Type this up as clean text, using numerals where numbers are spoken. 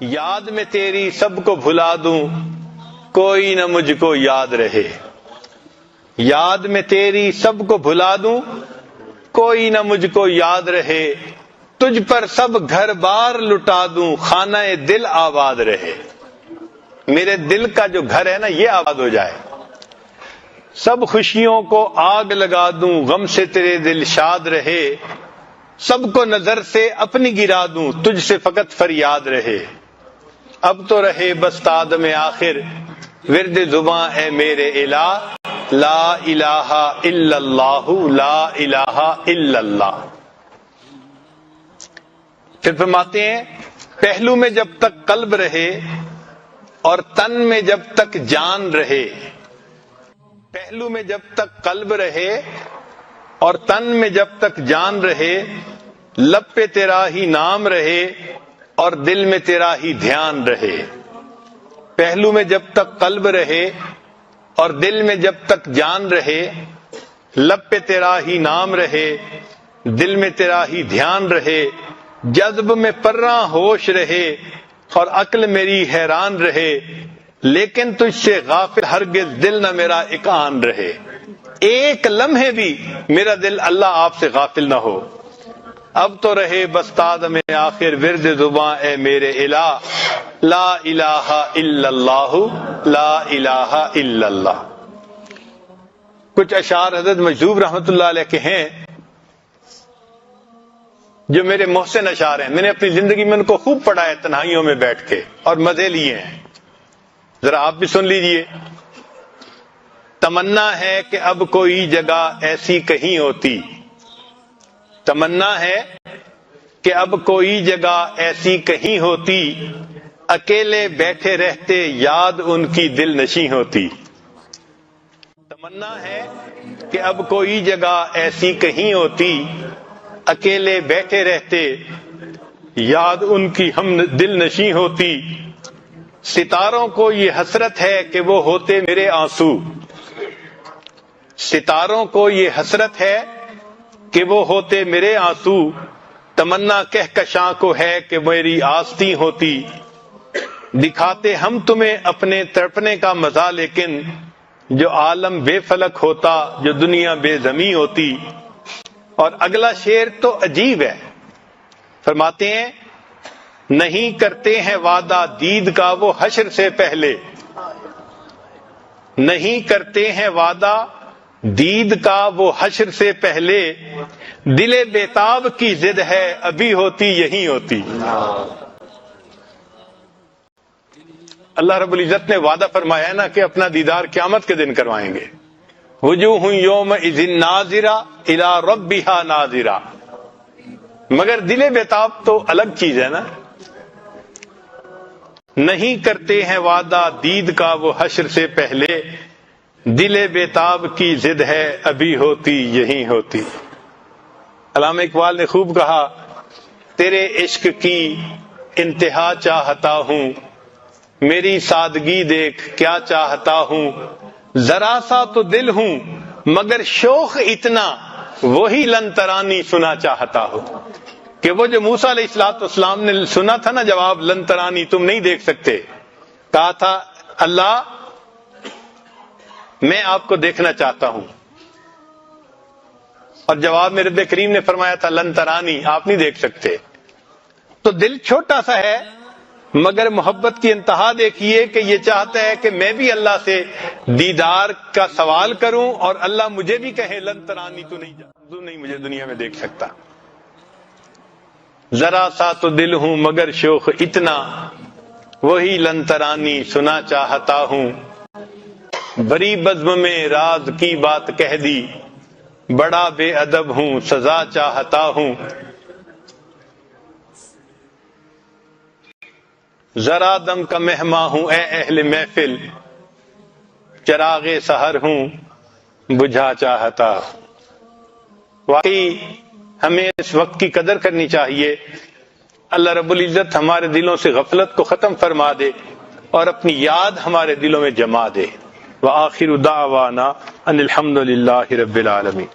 یاد میں تیری سب کو بھلا دوں کوئی نہ مجھ کو یاد رہے. یاد میں تیری سب کو بھلا دوں کوئی نہ مجھ کو یاد رہے. تجھ پر سب گھر بار لٹا دوں خانہ دل آباد رہے. میرے دل کا جو گھر ہے نا یہ آباد ہو جائے. سب خوشیوں کو آگ لگا دوں غم سے تیرے دل شاد رہے. سب کو نظر سے اپنی گرا دوں تجھ سے فقط فریاد رہے. اب تو رہے بس تادم آخر ورد زباں اے میرے الہ لا الہ الا اللہ لا الہ الا اللہ. پھر فرماتے ہیں پہلو میں جب تک قلب رہے اور تن میں جب تک جان رہے. پہلو میں جب تک قلب رہے اور تن میں جب تک جان رہے. لب پہ تیرا ہی نام رہے اور دل میں تیرا ہی دھیان رہے. پہلو میں جب تک قلب رہے اور دل میں جب تک جان رہے. لب پہ تیرا ہی نام رہے دل میں تیرا ہی دھیان رہے. جذب میں پرراں ہوش رہے اور عقل میری حیران رہے. لیکن تجھ سے غافل ہرگز دل نہ میرا ایک آن رہے. ایک لمحے بھی میرا دل اللہ آپ سے غافل نہ ہو. اب تو رہے بس تادم آخر ورد زباں اے میرے الہ لا الہ الا اللہ لا الہ الا اللہ. کچھ اشعار حضرت مجذوب رحمۃ اللہ علیہ کے ہیں جو میرے محسن اشعار ہیں. میں نے اپنی زندگی میں ان کو خوب پڑھا ہے تنہائیوں میں بیٹھ کے اور مزے لیے ہیں. ذرا آپ بھی سن لیجئے. تمنا ہے کہ اب کوئی جگہ ایسی کہیں ہوتی. تمنا ہے کہ اب کوئی جگہ ایسی کہیں ہوتی. اکیلے بیٹھے رہتے یاد ان کی دل نشیں ہوتی. تمنا ہے کہ اب کوئی جگہ ایسی کہیں ہوتی. اکیلے بیٹھے رہتے یاد ان کی ہم دل نشیں ہوتی. ستاروں کو یہ حسرت ہے کہ وہ ہوتے میرے آنسو. ستاروں کو یہ حسرت ہے کہ وہ ہوتے میرے آنسو. تمنا کہکشاں کو ہے کہ میری آستی ہوتی. دکھاتے ہم تمہیں اپنے تڑپنے کا مزہ لیکن جو عالم بے فلک ہوتا جو دنیا بے زمیں ہوتی. اور اگلا شعر تو عجیب ہے. فرماتے ہیں نہیں کرتے ہیں وعدہ دید کا وہ حشر سے پہلے. نہیں کرتے ہیں وعدہ دید کا وہ حشر سے پہلے. دل بیتاب کی ضد ہے ابھی ہوتی یہی ہوتی. اللہ رب العزت نے وعدہ فرمایا نا کہ اپنا دیدار قیامت کے دن کروائیں گے. وجوہ یومئذ ناظرہ الی ربہا ناظرہ. مگر دل بیتاب تو الگ چیز ہے نا. نہیں کرتے ہیں وعدہ دید کا وہ حشر سے پہلے. دل بیتاب کی ضد ہے ابھی ہوتی یہی ہوتی. علامہ اقبال نے خوب کہا تیرے عشق کی انتہا چاہتا ہوں. میری سادگی دیکھ کیا چاہتا ہوں. ذرا سا تو دل ہوں مگر شوق اتنا وہی لن ترانی سنا چاہتا ہوں. کہ وہ جو موسیٰ علیہ السلام نے سنا تھا نا جواب لن ترانی تم نہیں دیکھ سکتے. کہا تھا اللہ میں آپ کو دیکھنا چاہتا ہوں. اور جواب میں رب کریم نے فرمایا تھا لن ترانی آپ نہیں دیکھ سکتے. تو دل چھوٹا سا ہے مگر محبت کی انتہا دیکھیے کہ یہ چاہتا ہے کہ میں بھی اللہ سے دیدار کا سوال کروں اور اللہ مجھے بھی کہے لن ترانی تو نہیں مجھے دنیا میں دیکھ سکتا. ذرا سا تو دل ہوں مگر شوق اتنا وہی لن ترانی سنا چاہتا ہوں. بری بزم میں راز کی بات کہہ دی بڑا بے ادب ہوں سزا چاہتا ہوں. ذرا دم کا مہماں ہوں اے اہل محفل چراغ سحر ہوں بجھا چاہتا. واقعی ہمیں اس وقت کی قدر کرنی چاہیے. اللہ رب العزت ہمارے دلوں سے غفلت کو ختم فرما دے اور اپنی یاد ہمارے دلوں میں جما دے. وآخر دعوانا ان الحمد للہ رب العالمین.